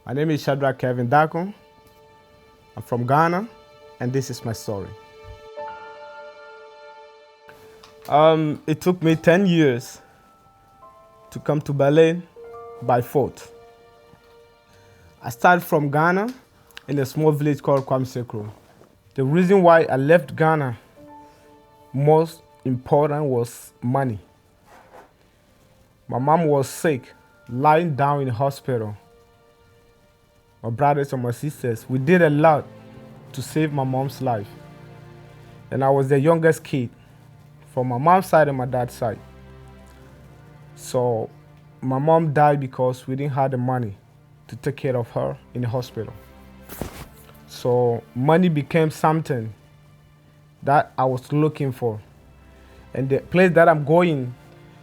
My name is Shadrack Dakon. I'm from Ghana, and this is my story. It took me 10 years to come to Berlin by foot. I started from Ghana in a small village called Kwamsekro. The reason why I left Ghana, most important, was money. My mom was sick, lying down in the hospital. My brothers and my sisters, we did a lot to save my mom's life. And I was the youngest kid from my mom's side and my dad's side. So my mom died because we didn't have the money to take care of her in the hospital. So money became something that I was looking for. And the place that I'm going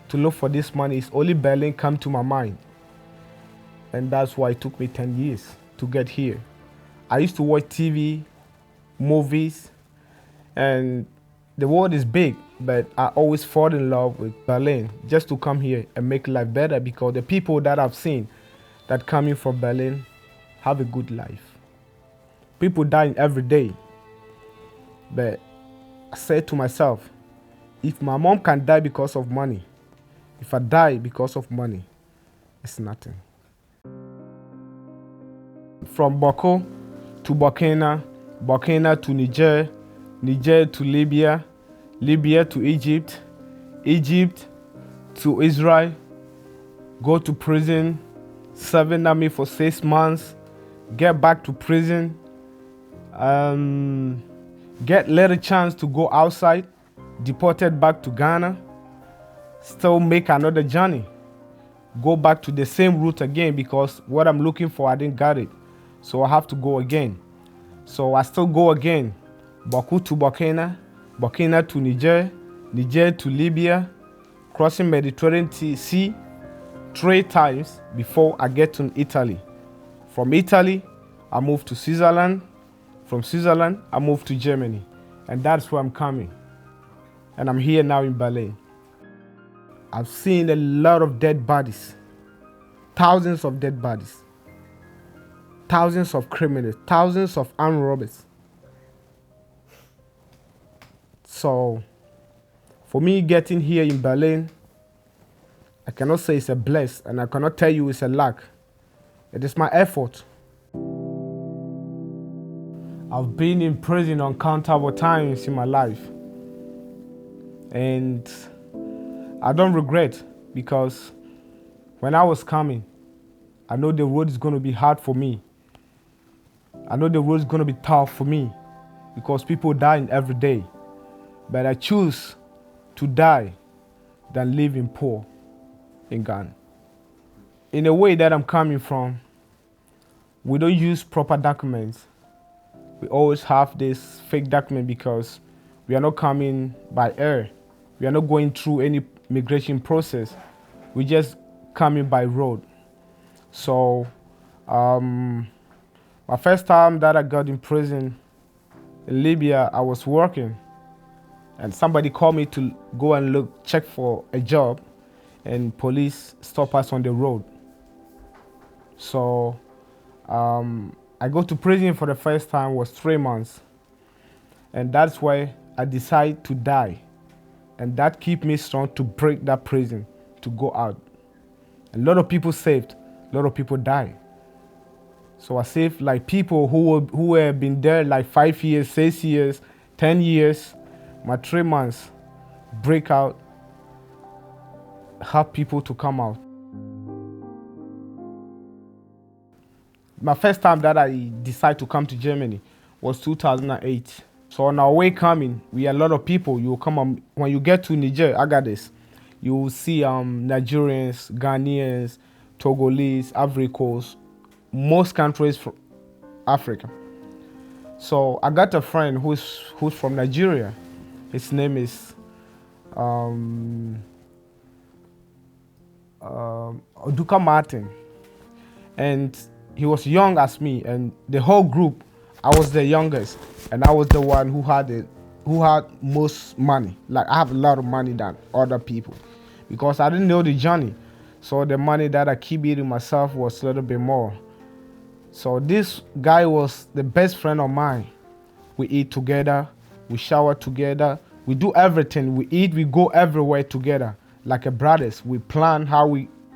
to look for this money is only Berlin come to my mind. And that's why it took me 10 years to get here. I used to watch TV, movies, and the world is big, but I always fall in love with Berlin just to come here and make life better, because the people that I've seen that coming from Berlin have a good life. People dying every day. But I said to myself, if my mom can die because of money, if I die because of money, it's nothing. From Boko to Burkina, Burkina to Niger, Niger to Libya, Libya to Egypt, Egypt to Israel, go to prison, serving army for 6 months, get back to prison, get little chance to go outside, deported back to Ghana, still make another journey, go back to the same route again, because what I'm looking for, I didn't get it. So I have to go again. So I still go again, Baku to Burkina, Burkina to Niger, Niger to Libya, crossing Mediterranean Sea 3 times before I get to Italy. From Italy, I move to Switzerland. From Switzerland, I move to Germany. And that's where I'm coming. And I'm here now in Berlin. I've seen a lot of dead bodies, thousands of dead bodies, thousands of criminals, thousands of armed robbers. So for me getting here in Berlin, I cannot say it's a bless, and I cannot tell you it's a luck. It is my effort. I've been in prison uncountable times in my life. And I don't regret, because when I was coming, I know the road is going to be hard for me. I know the road is going to be tough for me, because people dying every day. But I choose to die than live in poor in Ghana. In the way that I'm coming from, we don't use proper documents. We always have this fake document, because we are not coming by air. We are not going through any migration process. We just coming by road. So my first time that I got in prison in Libya, I was working, and somebody called me to go and check for a job, and police stopped us on the road. So I go to prison for the first time was 3 months, and that's why I decided to die, and that keep me strong to break that prison, to go out. A lot of people saved, a lot of people died. So I saved like people who have been there like 5 years, 6 years, 10 years. My 3 months break out, help people to come out. My first time that I decided to come to Germany was 2008. So on our way coming, we are a lot of people. You will come on, when you get to Niger, Agadez, you will see Nigerians, Ghanaians, Togolese, Ivory Coast, most countries from Africa. So I got a friend who's from Nigeria. His name is Oduka Martin, and he was young as me, and the whole group, I was the youngest, and I was the one who had most money. Like, I have a lot of money than other people, because I didn't know the journey. So the money that I keep eating myself was a little bit more. So this guy was the best friend of mine. We eat together, we shower together, we do everything. We eat, we go everywhere together like a brothers. We plan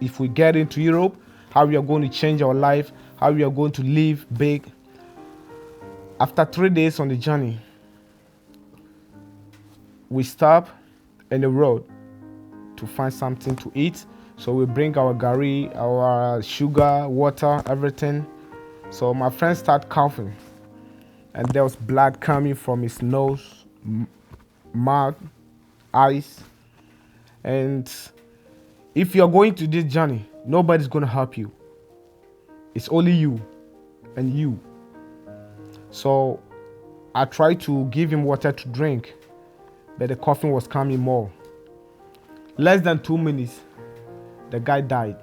if we get into Europe, how we are going to change our life, how we are going to live big. After 3 days on the journey, we stop in the road to find something to eat. So we bring our gari, our sugar, water, everything. So my friend started coughing, and there was blood coming from his nose, mouth, eyes. And if you're going to this journey, nobody's going to help you. It's only you and you. So I tried to give him water to drink, but the coughing was coming more. Less than 2 minutes, the guy died.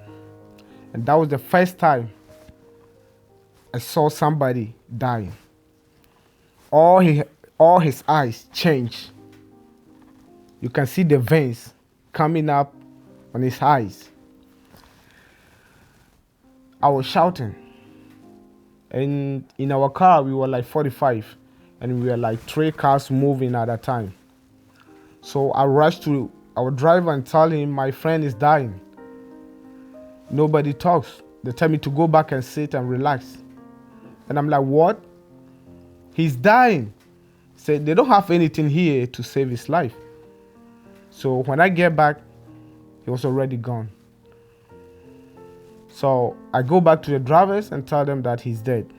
And that was the first time I saw somebody dying. All his eyes changed. You can see the veins coming up on his eyes. I was shouting. And in our car, we were like 45. And we were like 3 cars moving at that time. So I rushed to our driver and tell him my friend is dying. Nobody talks. They tell me to go back and sit and relax. And I'm like, what? He's dying. Say they don't have anything here to save his life. So when I get back, he was already gone. So I go back to the drivers and tell them that he's dead.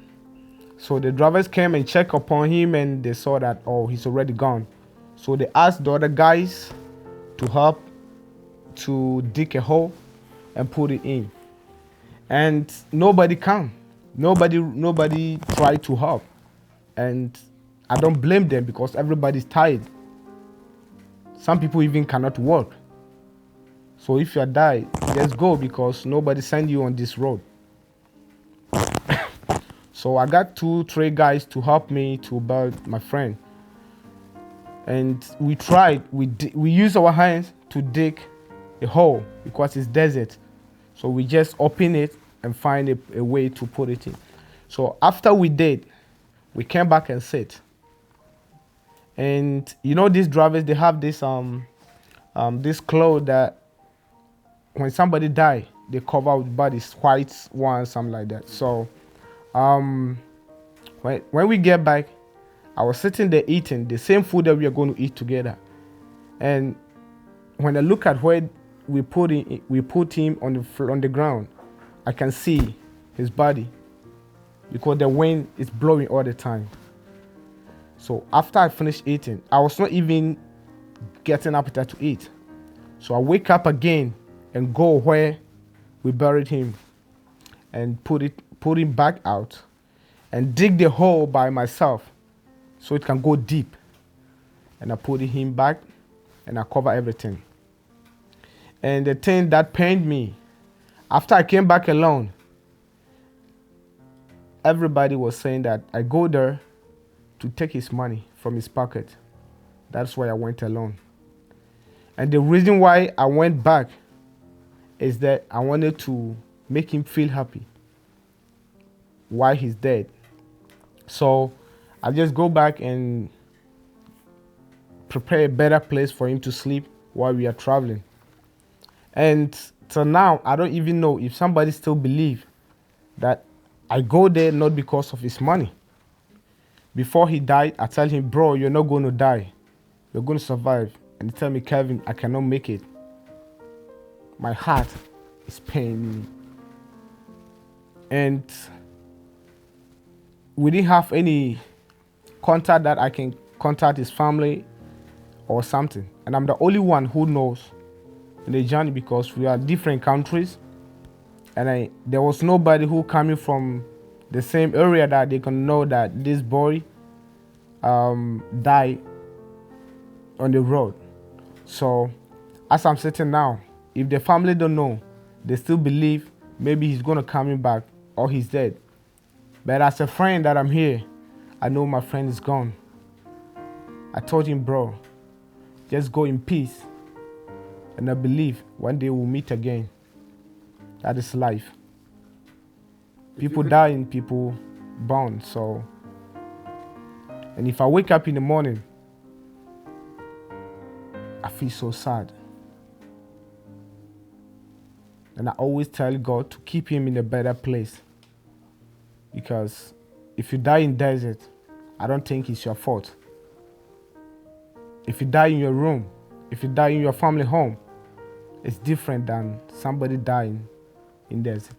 So the drivers came and checked upon him, and they saw that, oh, he's already gone. So they asked the other guys to help to dig a hole and put it in. And nobody came. Nobody tried to help. And I don't blame them because everybody's tired. Some people even cannot work. So if you die, just go because nobody sent you on this road. So I got 2-3 guys to help me to build my friend. And we tried, we used our hands to dig a hole because it's desert. So we just open it and find a way to put it in. So after we did, we came back and sit. And you know these drivers, they have this this cloth that when somebody die, they cover with bodies, white one, something like that. So when we get back, I was sitting there eating the same food that we are going to eat together. And when I look at where we put him on the ground, I can see his body because the wind is blowing all the time. So after I finished eating, I was not even getting appetite to eat. So I wake up again and go where we buried him and put him back out and dig the hole by myself so it can go deep. And I put him back and I cover everything. And the thing that pained me, after I came back alone, everybody was saying that I go there to take his money from his pocket. That's why I went alone. And the reason why I went back is that I wanted to make him feel happy while he's dead. So I just go back and prepare a better place for him to sleep while we are traveling. And till now, I don't even know if somebody still believes that I go there not because of his money. Before he died, I tell him, bro, you're not going to die. You're going to survive. And he tell me, Kevin, I cannot make it. My heart is paining me. And we didn't have any contact that I can contact his family or something. And I'm the only one who knows in the journey because we are different countries. And there was nobody who coming from the same area that they can know that this boy died on the road. So as I'm sitting now, if the family don't know, they still believe maybe he's gonna coming back or he's dead. But as a friend that I'm here, I know my friend is gone. I told him, bro, just go in peace. And I believe one day we'll meet again. That is life. People dying, people born. So, and if I wake up in the morning, I feel so sad. And I always tell God to keep him in a better place. Because if you die in desert, I don't think it's your fault. If you die in your room, if you die in your family home, it's different than somebody dying in desert.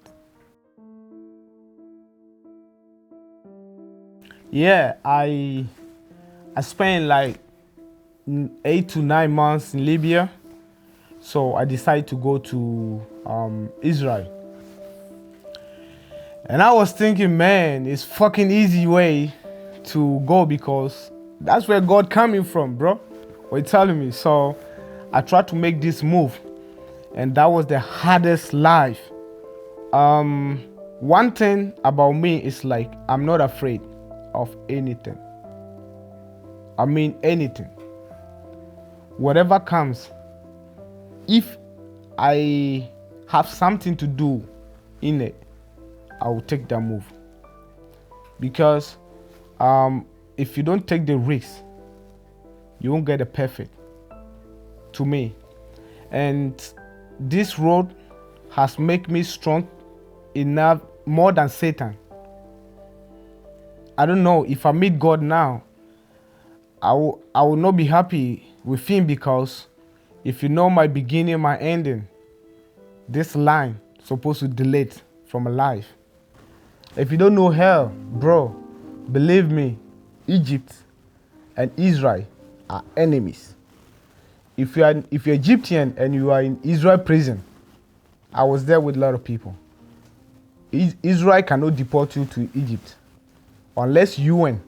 Yeah, I spent like 8 to 9 months in Libya. So I decided to go to Israel. And I was thinking, man, it's fucking easy way to go because that's where God coming from, bro. What you telling me? So I tried to make this move, and that was the hardest life. One thing about me is like I'm not afraid of anything. I mean anything. Whatever comes, if I have something to do in it, I will take that move. Because if you don't take the risk, you won't get it perfect. To me. And this road has made me strong enough, more than Satan. I don't know, if I meet God now, I will not be happy with him, because if you know my beginning, my ending, this line supposed to delete from a life. If you don't know hell, bro, believe me, Egypt and Israel are enemies. If you're Egyptian and you are in Israel prison, I was there with a lot of people. Israel cannot deport you to Egypt unless UN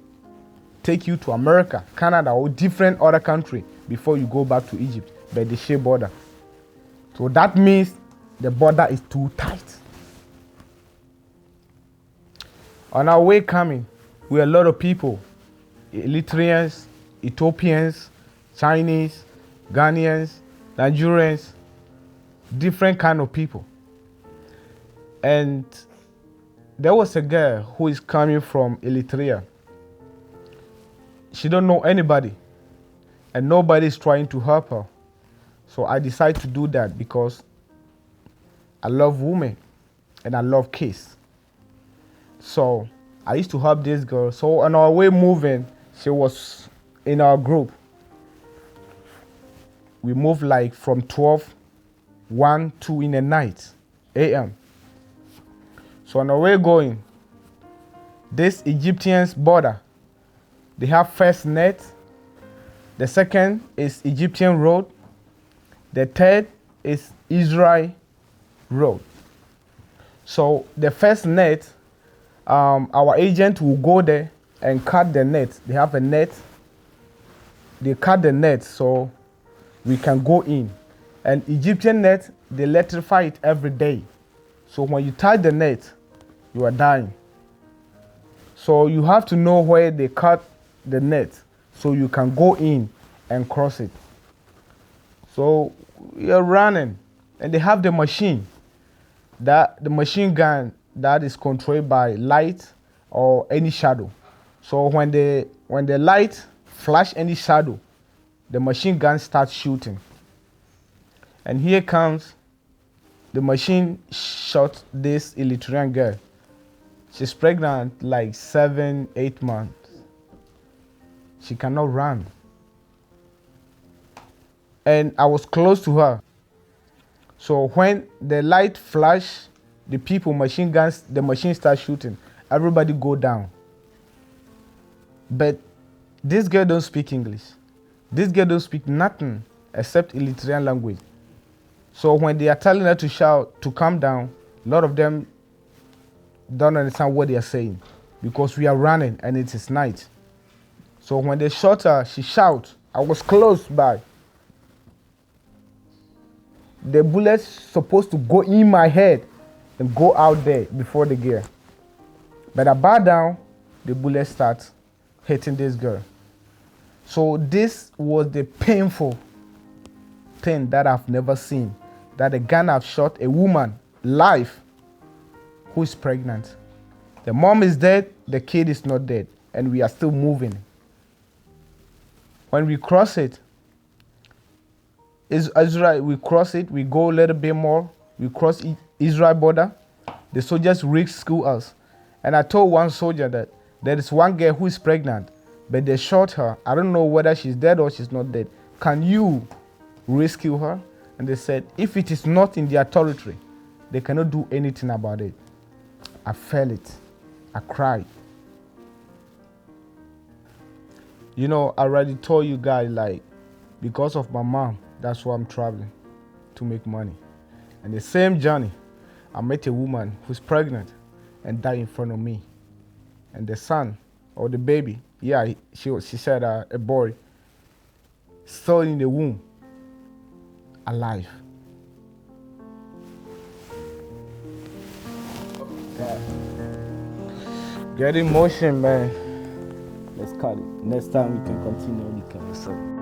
take you to America, Canada, or different other country before you go back to Egypt, by the share border. So that means the border is too tight. On our way coming, we are a lot of people, Eritreans, Ethiopians, Chinese, Ghanaians, Nigerians, different kind of people. And there was a girl who is coming from Eritrea. She don't know anybody, and nobody is trying to help her. So I decided to do that because I love women and I love kids. So I used to help this girl. So on our way moving, she was in our group. We moved like from 12, 1, 2 in the night, a.m. So on our way going, this Egyptian's border, they have first net. The second is Egyptian road. The third is Israel road. So the first net, our agent will go there and cut the net. They have a net. They cut the net so we can go in. And Egyptian net, they electrify it every day. So when you tie the net, you are dying. So you have to know where they cut the net so you can go in and cross it. So you're running, and they have the machine, the machine gun that is controlled by light or any shadow. So when the light flash any shadow, the machine gun starts shooting. And here comes the machine shot this Eritrean girl. She's pregnant like 7, 8 months. She cannot run. And I was close to her. So when the light flash, the people, machine guns, the machine starts shooting. Everybody go down. But this girl don't speak English. This girl don't speak nothing except Eritrean language. So when they are telling her to shout, to calm down, a lot of them don't understand what they are saying because we are running and it is night. So when they shot her, she shouts. I was close by. The bullet's supposed to go in my head and go out there before the girl. But I bow down, the bullet starts hitting this girl. So this was the painful thing that I've never seen. That a gun have shot a woman live who is pregnant. The mom is dead, the kid is not dead, and we are still moving. When we cross it, Israel, we cross it, we go a little bit more, we cross Israel border. The soldiers rescue us. And I told one soldier that there is one girl who is pregnant, but they shot her. I don't know whether she's dead or she's not dead. Can you rescue her? And they said, if it is not in their territory, they cannot do anything about it. I felt it. I cried. You know, I already told you guys, like, because of my mom, that's why I'm traveling, to make money. And the same journey, I met a woman who's pregnant and died in front of me. And the son, or the baby, she said a boy, still in the womb, alive. Get emotion, man. Let's cut it. Next time we can continue the conversation.